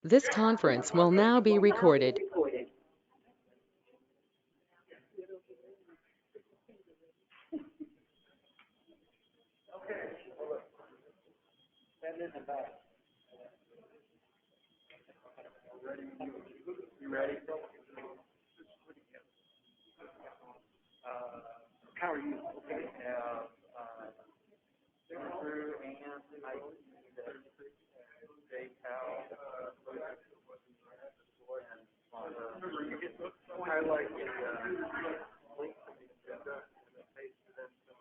This conference will now be recorded. You ready? How are you? Okay. Drew and I see that Jay Powell and highlight the link to the agenda and then paste it into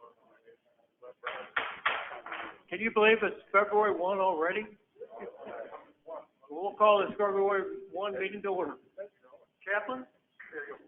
web browser. Can you believe it's February 1 already? We'll call this February 1 meeting to order. Chaplain? There you go.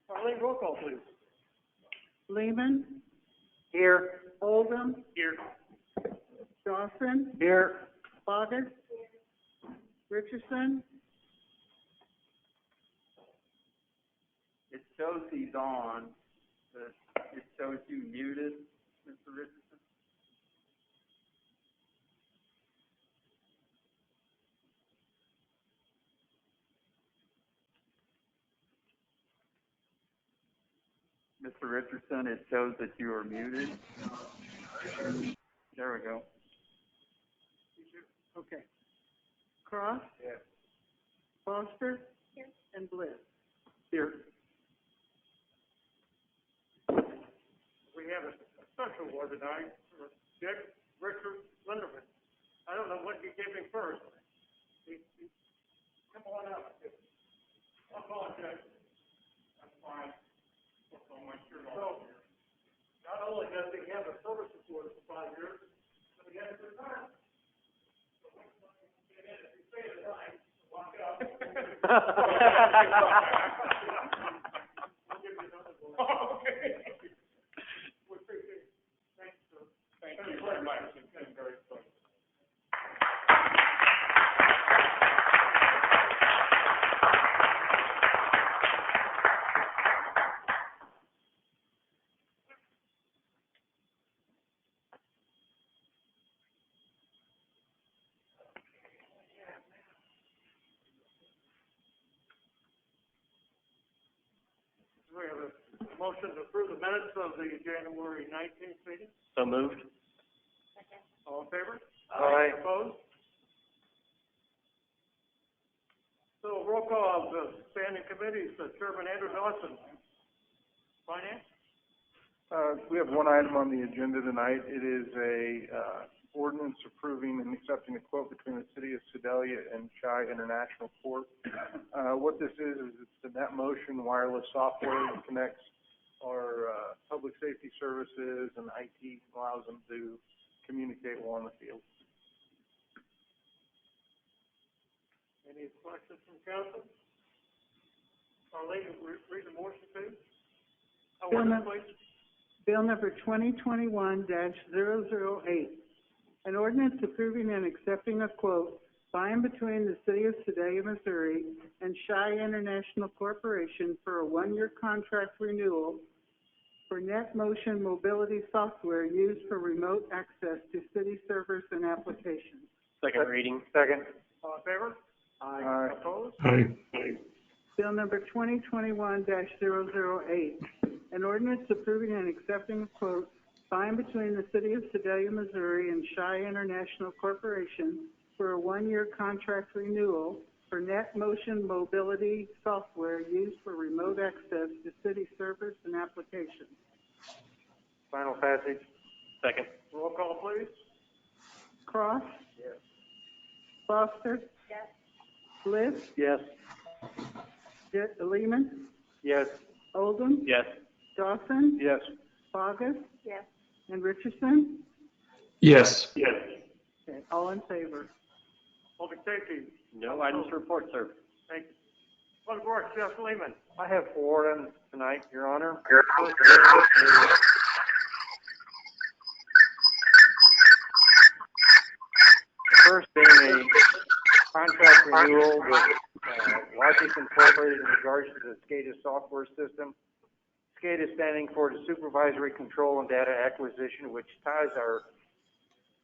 Arlene, roll call, please. Lehman, Here. Oldham, Here. Dawson, Here. Bogus, Richardson, It shows he's on, but it shows you muted, Mr. Richardson. Mr. Richardson, it shows that you are muted. There we go. okay. Cross, Yes. Foster, and Bliss. Here. We have a special one tonight for Dick Richard Linderman. I don't know what you gave him first. Come on up. I'll call it Dick. That's fine. I'll throw my shirt off here. Not only does he have a service report for 5 years, but he has a retirement. So when you get in, if you say it right, walk out. I'll give you another one. Okay. We appreciate it. Thanks, sir. Thank you very much. It's been very fun. We have a motion to approve the minutes of the January 19th meeting. So moved. All in favor? Aye. Opposed? So roll call of the standing committees, Chairman Andrew Dawson. Finance? We have one item on the agenda tonight. It is a ordinance approving and accepting a quote between the City of Sedalia and Chi International Corp. What this is it's the NetMotion wireless software that connects our public safety services and IT, allows them to communicate while on the field. Any questions from council? Arlene, read the motion, please. Bill number- Bill number 2021-008, an ordinance approving and accepting a quote by and between the City of Sedalia, Missouri, and Chi International Corporation for a one-year contract renewal for NetMotion mobility software used for remote access to city servers and applications. Second reading. Second. All in favor? Aye. Opposed? Bill number 2021-008, an ordinance approving and accepting a quote by and between the City of Sedalia, Missouri, and Chi International Corporation for a one-year contract renewal for NetMotion mobility software used for remote access to city servers and applications. Final passage. Second. Roll call, please. Cross? Yes. Foster? Yes. Bliss? Yes. Lehman? Yes. Oldham? Yes. Dawson? Yes. Bogus? Yes. And Richardson? Yes. Okay, all in favor. Public safety. No items to report, sir. Thank you. Public works, Jeff Lehman. I have 4 items tonight, Your Honor. The first being a contract renewal with Logic Incorporated in regards to the SCADA software system. SCADA standing for the Supervisory Control and Data Acquisition, which ties our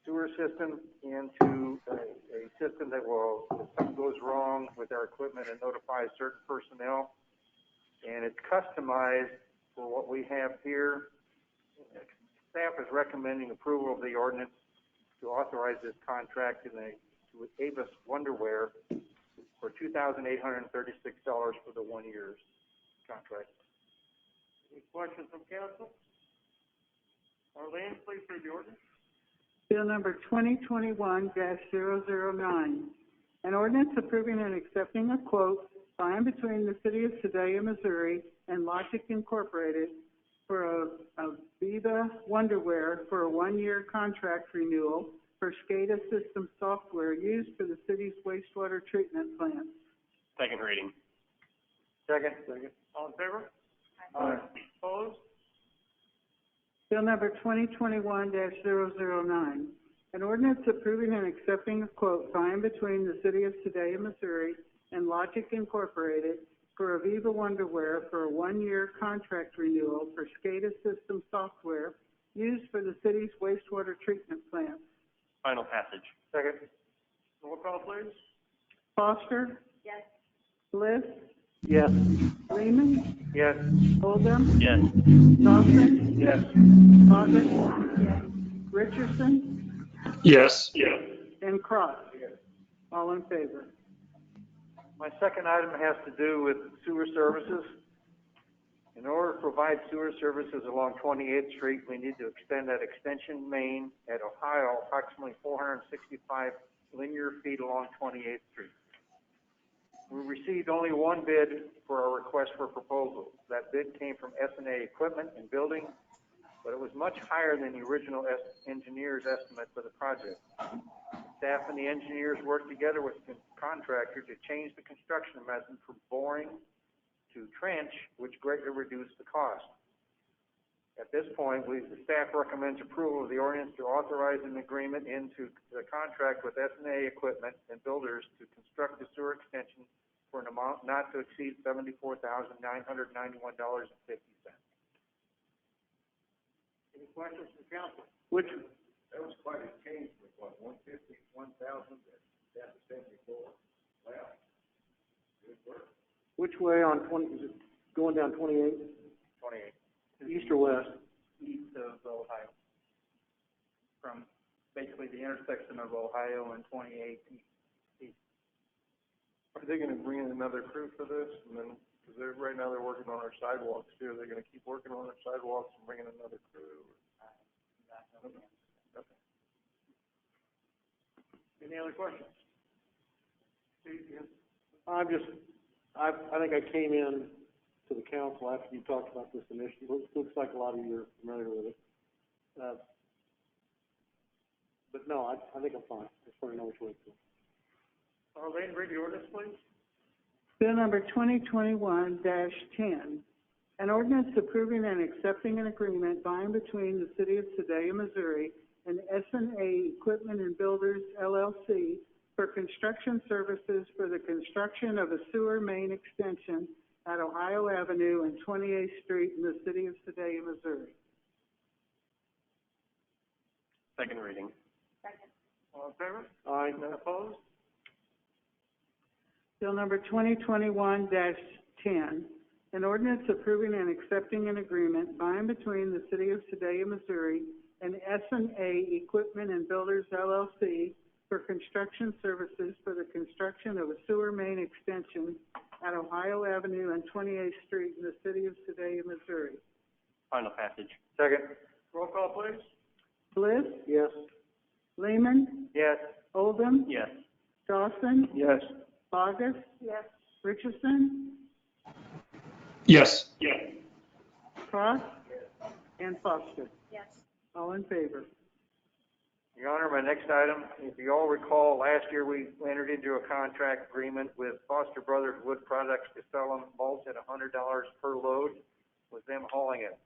sewer system into a system that will, if something goes wrong with our equipment, and notifies certain personnel. And it's customized for what we have here. Staff is recommending approval of the ordinance to authorize this contract to Avis Wonderware for $2,836 for the 1 year contract. Any questions from council? Arlene, please read the ordinance. Bill number 2021-009, an ordinance approving and accepting a quote by and between the City of Sedalia, Missouri, and Logic Incorporated for Viva Wonderware for a one-year contract renewal for SCADA system software used for the city's wastewater treatment plant. Second reading. Second. All in favor? Aye. Opposed? Bill number 2021-009, an ordinance approving and accepting a quote by and between the City of Sedalia, Missouri, and Logic Incorporated for Aviva Wonderware for a one-year contract renewal for SCADA system software used for the city's wastewater treatment plant. Final passage. Second. Roll call, please. Foster? Yes. Bliss? Yes. Lehman? Yes. Oldham? Yes. Dawson? Yes. Bogus? Richardson? Yes. And Cross? All in favor. My second item has to do with sewer services. In order to provide sewer services along 28th Street, we need to extend that extension main at Ohio approximately 465 linear feet along 28th Street. We received only one bid for our request for proposal. That bid came from S&A Equipment and Building, but it was much higher than the original engineer's estimate for the project. Staff and the engineers worked together with the contractor to change the construction method from boring to trench, which greatly reduced the cost. At this point, the staff recommends approval of the ordinance to authorize an agreement into the contract with S&A Equipment and Builders to construct the sewer extension for an amount not to exceed $74,991.50. Any questions from council? That was quite a change with what, 150, 1,000, down to 74. Wow. Good work. Which way on 20, is it going down 28? 28. East or west? East of Ohio. From basically the intersection of Ohio and 28 east. Are they gonna bring in another crew for this? And then, because right now they're working on our sidewalks too. Are they gonna keep working on our sidewalks and bring in another crew? Okay. Any other questions? Steve, yes. I think I came in to the council after you talked about this initiative. Looks like a lot of you are familiar with it. But no, I think I'm fine. I just want to know which way it's going. Arlene, read the ordinance, please. Bill number 2021-10, an ordinance approving and accepting an agreement by and between the City of Sedalia, Missouri, and S&A Equipment and Builders, LLC, for construction services for the construction of a sewer main extension at Ohio Avenue and 28th Street in the city of Sedalia, Missouri. Second reading. All in favor? Aye. Opposed? Bill number 2021-10, an ordinance approving and accepting an agreement by and between the city of Sedalia, Missouri and S&A Equipment and Builders LLC for construction services for the construction of a sewer main extension at Ohio Avenue and 28th Street in the city of Sedalia, Missouri. Final passage. Second. Roll call, please. Bliss, Yes. Lehman, Yes. Oldham, Yes. Dawson, Yes. Bogus, Richardson, Yes. Cross, and Foster. All in favor. Your Honor, my next item, if you all recall, last year we entered into a contract agreement with Foster Brothers Wood Products to sell them mulch at $100 per load, with them hauling it.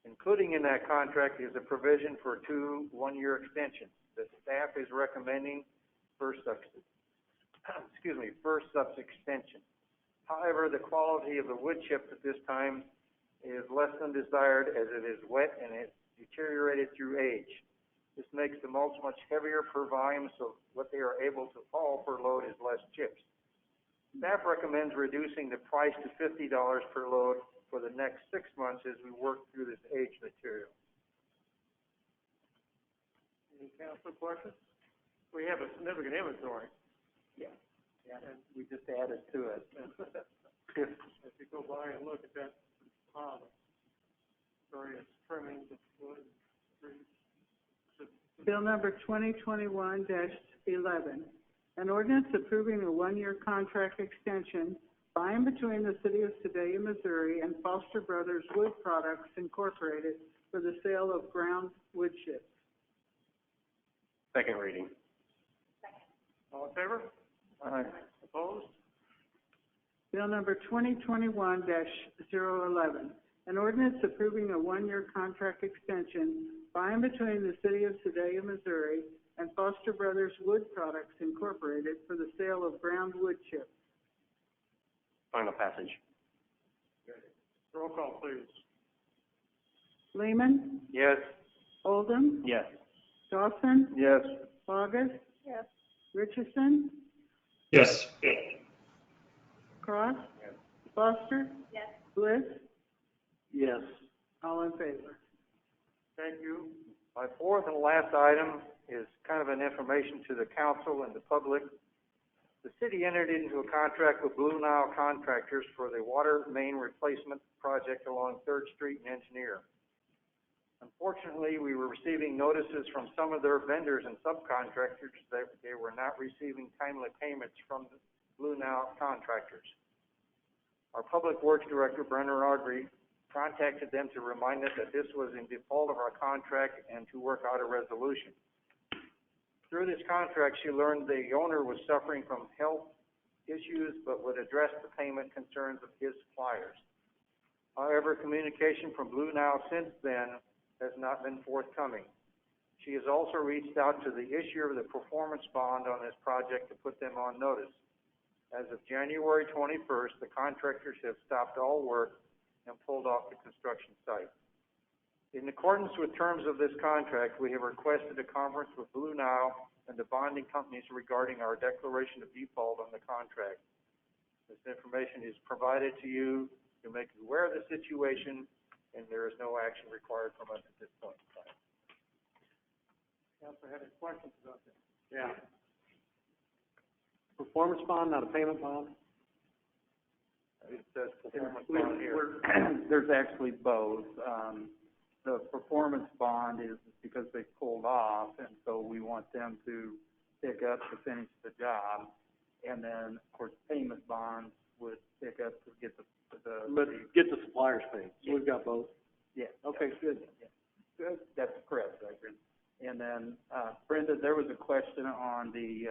Including in that contract is a provision for 2 one-year extensions. The staff is recommending first extension. However, the quality of the wood chips at this time is less than desired as it is wet and it's deteriorated through age. This makes the mulch much heavier per volume, so what they are able to haul per load is less chips. Staff recommends reducing the price to $50 per load for the next 6 months as we work through this aged material. Any council questions? We have a significant inventory. Yeah, and we just added to it. If you go by and look at that pile of various trimmings of wood, trees. Bill number 2021-11, an ordinance approving a one-year contract extension by and between the city of Sedalia, Missouri and Foster Brothers Wood Products Incorporated for the sale of ground wood chips. Second reading. All in favor? Aye. Opposed? Bill number 2021-011, an ordinance approving a one-year contract extension by and between the city of Sedalia, Missouri and Foster Brothers Wood Products Incorporated for the sale of ground wood chips. Final passage. Roll call, please. Lehman, Yes. Oldham, Yes. Dawson, Yes. Bogus, Richardson, Yes. Cross, Foster, Bliss, Yes. all in favor. Thank you. My fourth and last item is kind of an information to the council and the public. The city entered into a contract with Blue Nile Contractors for the water main replacement project along 3rd Street and Engineer. Unfortunately, we were receiving notices from some of their vendors and subcontractors that they were not receiving timely payments from the Blue Nile Contractors. Our Public Works Director, Brenner Audrey, contacted them to remind us that this was in default of our contract and to work out a resolution. Through this contract, she learned the owner was suffering from health issues but would address the payment concerns of his suppliers. However, communication from Blue Nile since then has not been forthcoming. She has also reached out to the issuer of the performance bond on this project to put them on notice. As of January 21st, the contractors have stopped all work and pulled off the construction site. In accordance with terms of this contract, we have requested a conference with Blue Nile and the bonding companies regarding our declaration of default on the contract. This information is provided to you to make you aware of the situation, and there is no action required from us at this point in time. Council had any questions about that? Yeah. Performance bond, not a payment bond? It says performance bond here. There's actually both. The performance bond is because they pulled off, and so we want them to pick up to finish the job. And then, of course, payment bonds would pick up to get the Get the suppliers paid. So we've got both. Yeah. Okay, good. Good. That's correct, Reverend. And then, Brenda, there was a question on the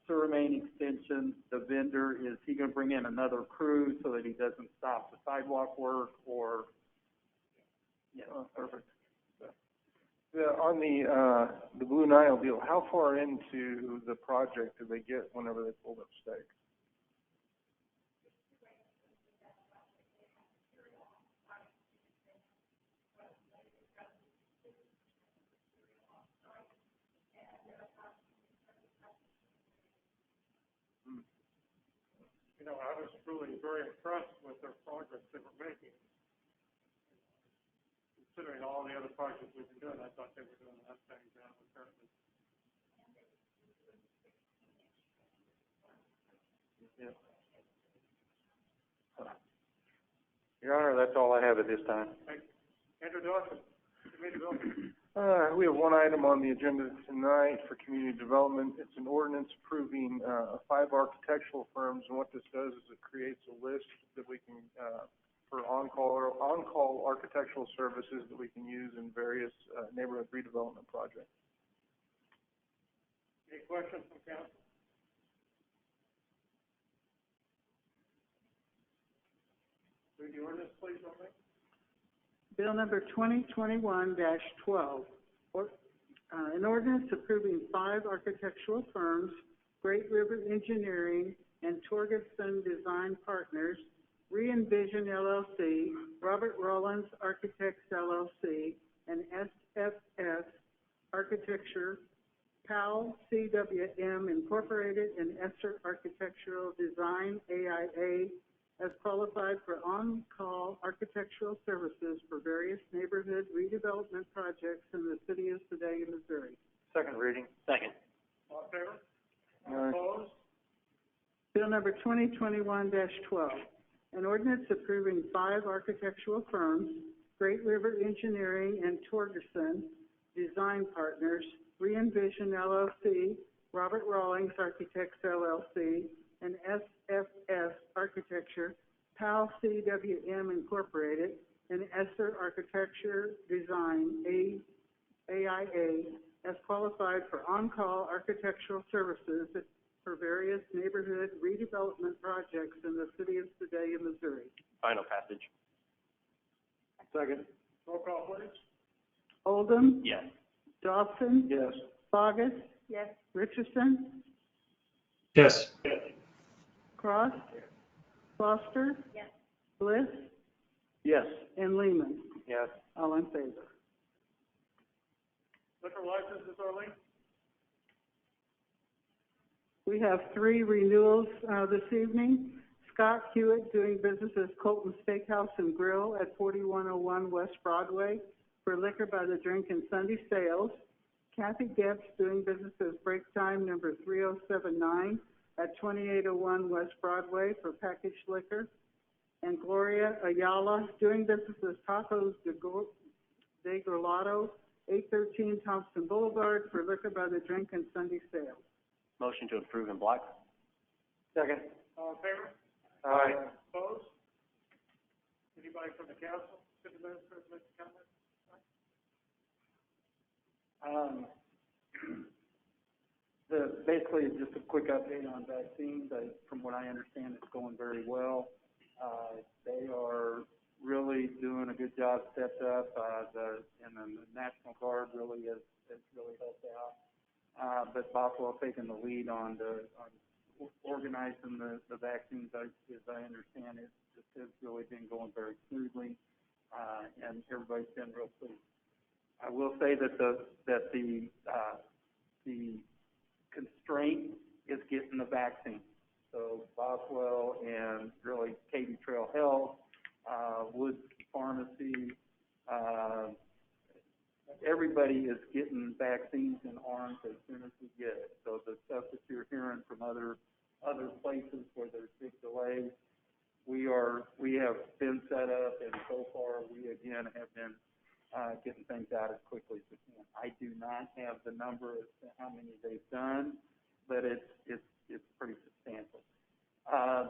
sewer main extension. The vendor, is he going to bring in another crew so that he doesn't stop the sidewalk work, or? Yeah, perfect. On the Blue Nile deal, how far into the project do they get whenever they pulled up stake? You know, I was really very impressed with their progress they were making. Considering all the other projects we've been doing, I thought they were doing that thing down apparently. Your Honor, that's all I have at this time. Thank you. Andrew Dawson, Committee Development. We have one item on the agenda tonight for community development. It's an ordinance approving 5 architectural firms, and what this does is it creates a list that we can for on-call architectural services that we can use in various neighborhood redevelopment projects. Any questions from council? Read the ordinance, please, Romney. Bill number 2021-12, an ordinance approving 5 architectural firms, Great River Engineering and Torgerson Design Partners, Re-Envision LLC, Robert Rollins Architects LLC, and SFS Architecture, PAL CWM Incorporated, and Esser Architectural Design, AIA, as qualified for on-call architectural services for various neighborhood redevelopment projects in the city of Sedalia, Missouri. Second reading. Second. All in favor? Aye. Opposed? Bill number 2021-12, an ordinance approving 5 architectural firms, Great River Engineering and Torgerson Design Partners, Re-Envision LLC, Robert Rawlings Architects LLC, and SFS Architecture, PAL CWM Incorporated, and Esser Architecture Design, AIA, as qualified for on-call architectural services for various neighborhood redevelopment projects in the city of Sedalia, Missouri. Final passage. Second. Roll call, please. Oldham. Yes. Dawson. Yes. Bogus. Yes. Richardson. Yes. Cross. Foster. Yes. Bliss. Yes. And Lehman. Yes. All in favor. Liquor licenses, Arlene? We have 3 renewals this evening. Scott Hewitt doing business as Colton Steakhouse and Grill at 4101 West Broadway for liquor by the drink and Sunday sales. Kathy Getz doing business as Break Time number 3079 at 2801 West Broadway for packaged liquor. And Gloria Ayala doing business as Tacos de Grolado, 813 Thompson Boulevard for liquor by the drink and Sunday sales. Motion to approve in block. Second. All in favor? Aye. Opposed? Anybody from the council? City administrator, make a comment? Basically, just a quick update on vaccines. From what I understand, it's going very well. They are really doing a good job stepped up. The National Guard really has really helped out. But Buffalo taking the lead on organizing the vaccines, as I understand it, has really been going very smoothly, and everybody's been real pleased. I will say that the constraint is getting the vaccine. So Boswell and really Katy Trail Health, Woods Pharmacy, everybody is getting vaccines in arms as soon as we get it. So the stuff that you're hearing from other places where there's big delays, we have been set up, and so far we again have been getting things out as quickly as we can. I do not have the number as to how many they've done, but it's pretty substantial.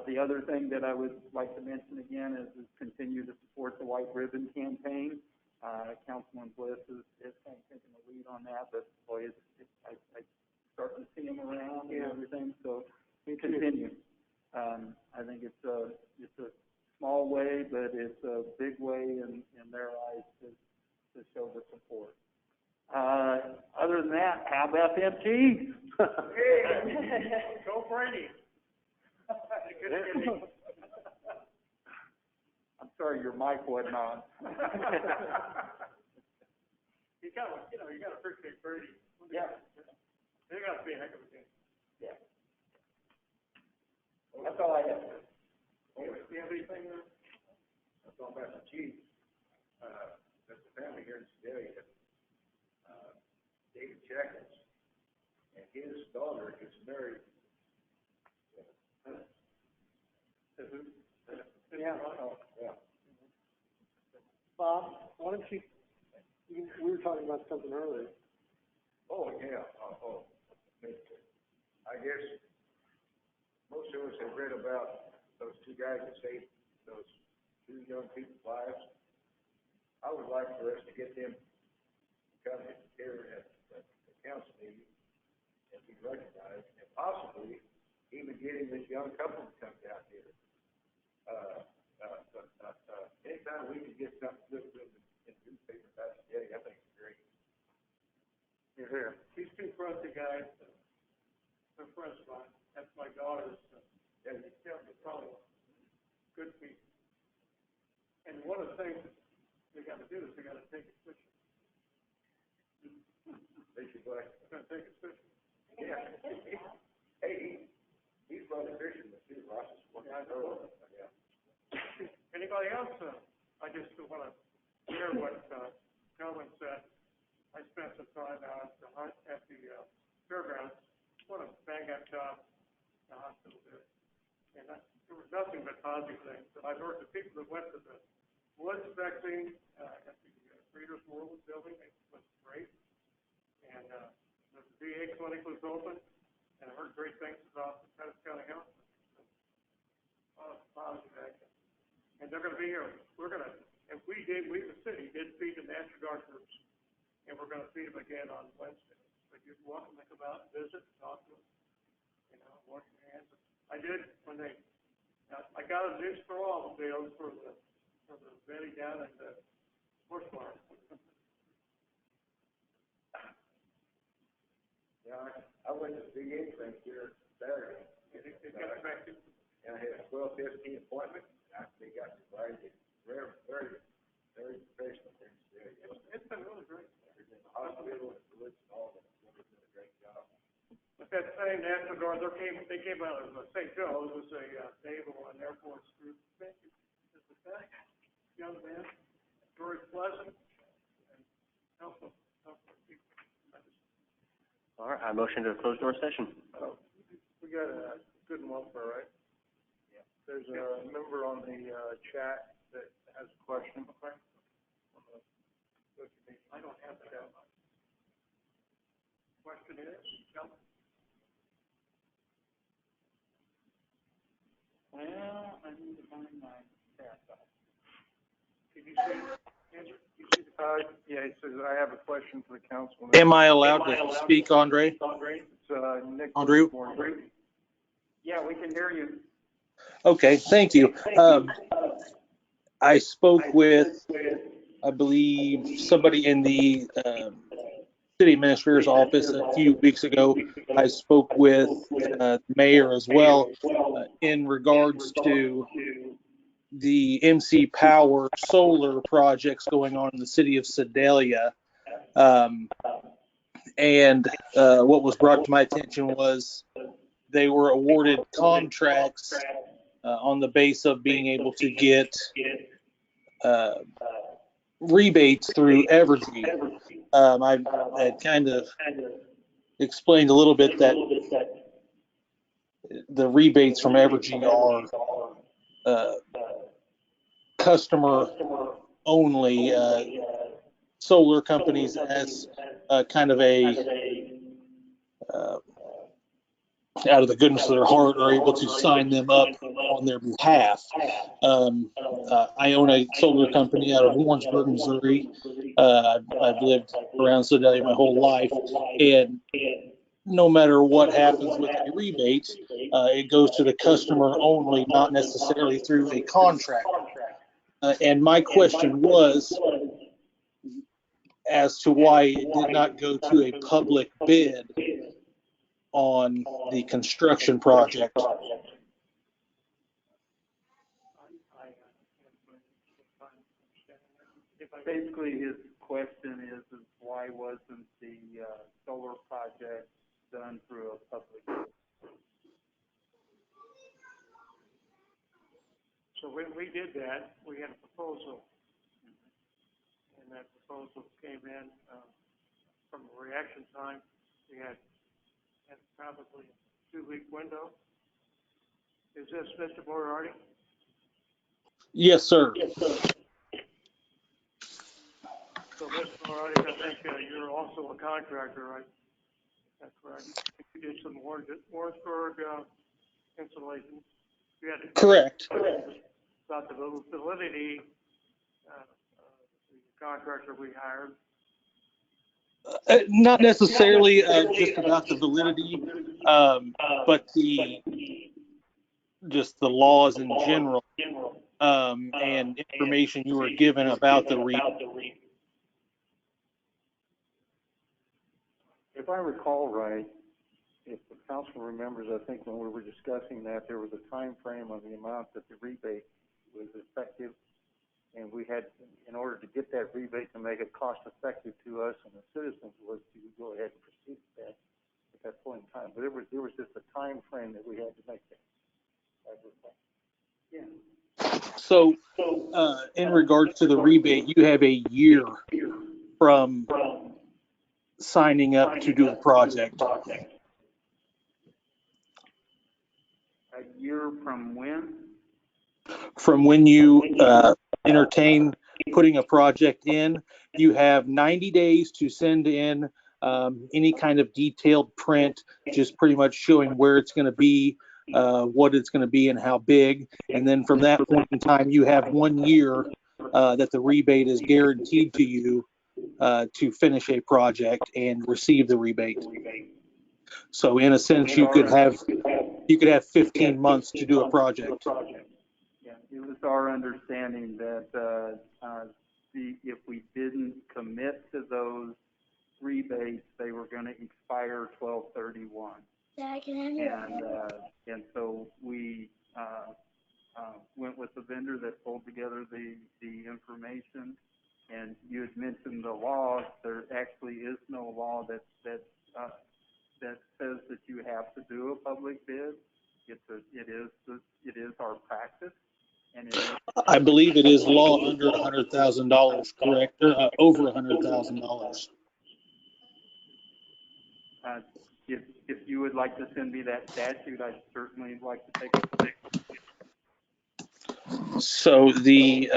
The other thing that I would like to mention again is continue to support the White Ribbon campaign. Councilman Bliss is kind of taking the lead on that, but boy, I starting to see him around and everything, so we continue. I think it's a small way, but it's a big way in their eyes to show the support. Other than that, how about them Chiefs? Go Brady. Good to get it. I'm sorry, your mic wasn't on. You gotta appreciate Brady. Yeah. They gotta be a heck of a team. Yeah. That's all I have. Do you have anything there? I'm talking about the Chiefs. There's a family here in Sedalia, David Jackets, and his daughter gets married. Yeah. Oh, yeah. Bob, why don't you, we were talking about something earlier. Oh, yeah, I guess most of us have read about those two guys that saved those two young people's lives. I would like for us to get them to come here at the council meeting and be recognized, and possibly even getting this young couple to come down here. Anytime we can get something good in the newspaper about today, I think it's great. You're here. These two Frosty guys, they're friends of mine. That's my daughter's, they're probably good people. And one of the things they gotta do is they gotta take it fishing. They should like, They're gonna take it fishing. yeah. Hey, he's probably fishing with two Ross's. Yeah, I know. Yeah. Anybody else? I just want to hear what Calvin said. I spent some time out at the fairgrounds. What a bang-up job the hospital did. And there was nothing but positive things. And I've heard the people that went to the Woods vaccine at the Reader's World building, it was great. And the VA clinic was open, and I heard great things about the Pettis County Health. Positive action. And they're going to be here. We're going to, if we the city did feed the National Guard troops, and we're going to feed them again on Wednesday. But you're welcome to come out and visit, talk to them, wash your hands. I did when I got a new straw bills for the vetting down at the horse farm. Yeah, I went to the VA thing here Saturday. It got back to. And I had a 12:15 appointment, and they got me invited. Very, very, very professional things there. It's been really great. In the hospital and the woods and all that, they're doing a great job. But that same National Guard, they came out of St. Joe. It was a Naval and Air Force group. Thank you. Just a fact. Young man, very pleasant, and helpful people. All right, I motion to close door session. We got a good welfare, right? Yeah. There's a member on the chat that has a question. Okay. I don't have that. Question is, Well, I need to find my chat. Did you see, answer? You see the Yeah, he says, I have a question for the council. Am I allowed to speak, Andre? It's, Nick. Andrew? Yeah, we can hear you. Okay, thank you. I spoke with, I believe, somebody in the city administrator's office a few weeks ago. I spoke with the mayor as well in regards to the MC Power solar projects going on in the city of Sedalia. And what was brought to my attention was they were awarded contracts on the base of being able to get rebates through Evergy. I had kind of explained a little bit that the rebates from Evergy are customer only. Solar companies as kind of a out of the goodness of their heart are able to sign them up on their behalf. I own a solar company out of Warrensburg, Missouri. I've lived around Sedalia my whole life, and no matter what happens with the rebates, it goes to the customer only, not necessarily through a contractor. And my question was, as to why it did not go to a public bid on the construction project. Basically, his question is why wasn't the, solar project done through a public bid? So when we did that, we had a proposal. And that proposal came in, from a reaction time, we had probably a 2-week window. Is this Mr. Moriarty? Yes, sir. So, Mr. Moriarty, I think you're also a contractor, right? That's correct. You did some Warrensburg installations. You had to Correct. about the validity, the contractor we hired. Not necessarily just about the validity, but just the laws in general, and information you were given about the rebate. If I recall right, if the council remembers, I think when we were discussing that, there was a time frame on the amount that the rebate was effective. And we had, in order to get that rebate to make it cost effective to us and the citizens, was to go ahead and proceed with that at that point in time. But there was just a time frame that we had to make that. Yeah. So, in regards to the rebate, you have a year from signing up to do the project. A year from when? From when you entertain putting a project in, you have 90 days to send in any kind of detailed print, just pretty much showing where it's going to be, what it's going to be, and how big. And then from that point in time, you have 1 year that the rebate is guaranteed to you to finish a project and receive the rebate. So in a sense, you could have 15 months to do a project. Yeah, it was our understanding that if we didn't commit to those rebates, they were going to expire 12/31. And so we went with the vendor that pulled together the information. And you had mentioned the law. There actually is no law that says that you have to do a public bid. It is our practice. And I believe it is law under $100,000, correct? Or over $100,000. If you would like to send me that statute, I'd certainly like to take a look. So let me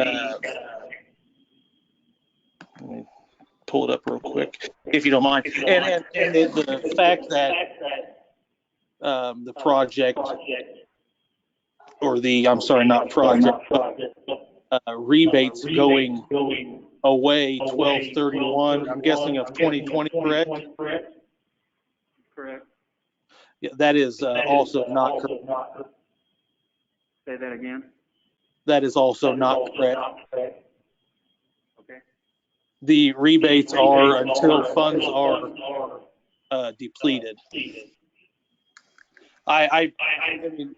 pull it up real quick, if you don't mind. And the fact that the project, or the, I'm sorry, not project, rebates going away 12/31, I'm guessing of 2020, correct? Correct. Yeah, that is also not correct. Say that again. That is also not correct. Okay. The rebates are until funds are depleted. I mean,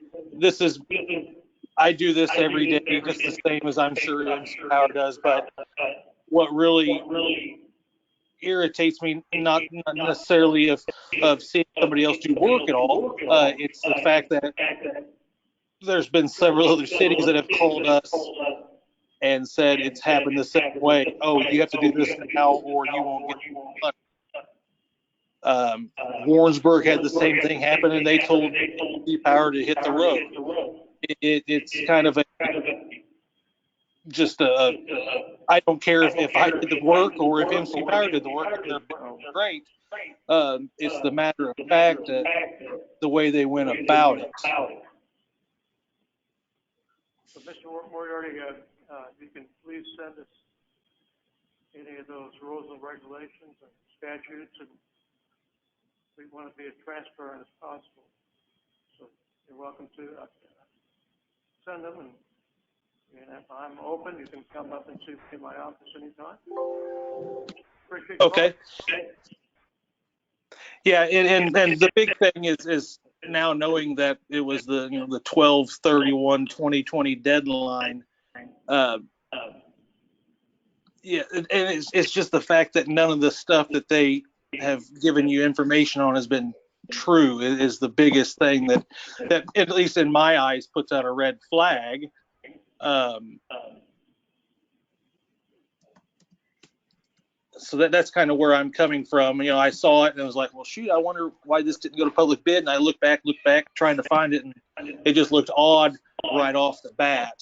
I do this every day, just the same as I'm sure MC Power does. But what really irritates me, not necessarily of seeing somebody else do work at all, it's the fact that there's been several other cities that have called us and said it's happened the same way. Oh, you have to do this now or you won't get money. Warrensburg had the same thing happen, and they told MC Power to hit the road. It's kind of I don't care if I did the work or if MC Power did the work. They're great. It's the matter of fact that the way they went about it. So, Mr. Moriarty, you can please send us any of those rules and regulations and statutes, and we want to be as transparent as possible. So you're welcome to send them, and if I'm open, you can come up and see me in my office anytime. Appreciate the Okay. Yeah, and the big thing is now knowing that it was the 12/31/2020 deadline. Yeah, and it's just the fact that none of the stuff that they have given you information on has been true is the biggest thing that at least in my eyes puts out a red flag. So that's kind of where I'm coming from. I saw it and I was like, well, shoot, I wonder why this didn't go to public bid. And I looked back, trying to find it, and it just looked odd right off the bat.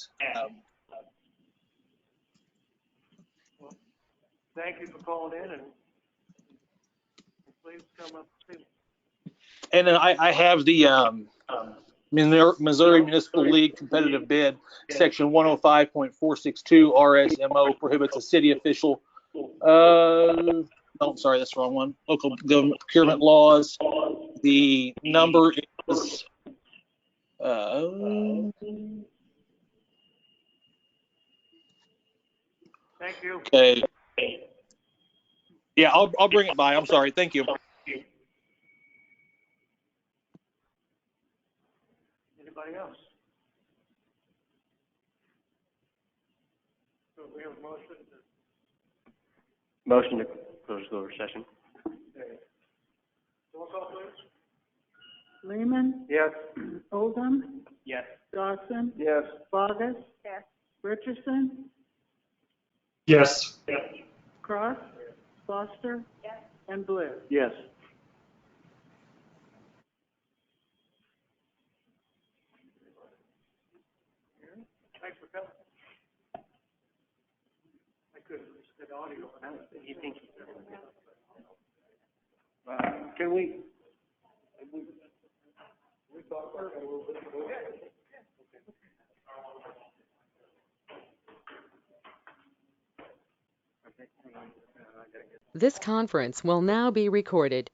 Thank you for calling in, and please come up and see me. And then I have the Missouri Municipal League competitive bid, section 105.462 RSMO prohibits a city official. Oh, sorry, that's the wrong one. Local government procurement laws. The number is Thank you. okay. Yeah, I'll bring it by. I'm sorry. Thank you. Anybody else? So we have a motion to, Motion to close the work session. roll call, please. Lehman, Yes. Oldham, Yes. Dawson, Yes. Bogus, Richardson, Yes. Cross, Foster, and Bliss. Yes. Thanks for coming. I couldn't listen to the audio. You think? Can we? This conference will now be recorded.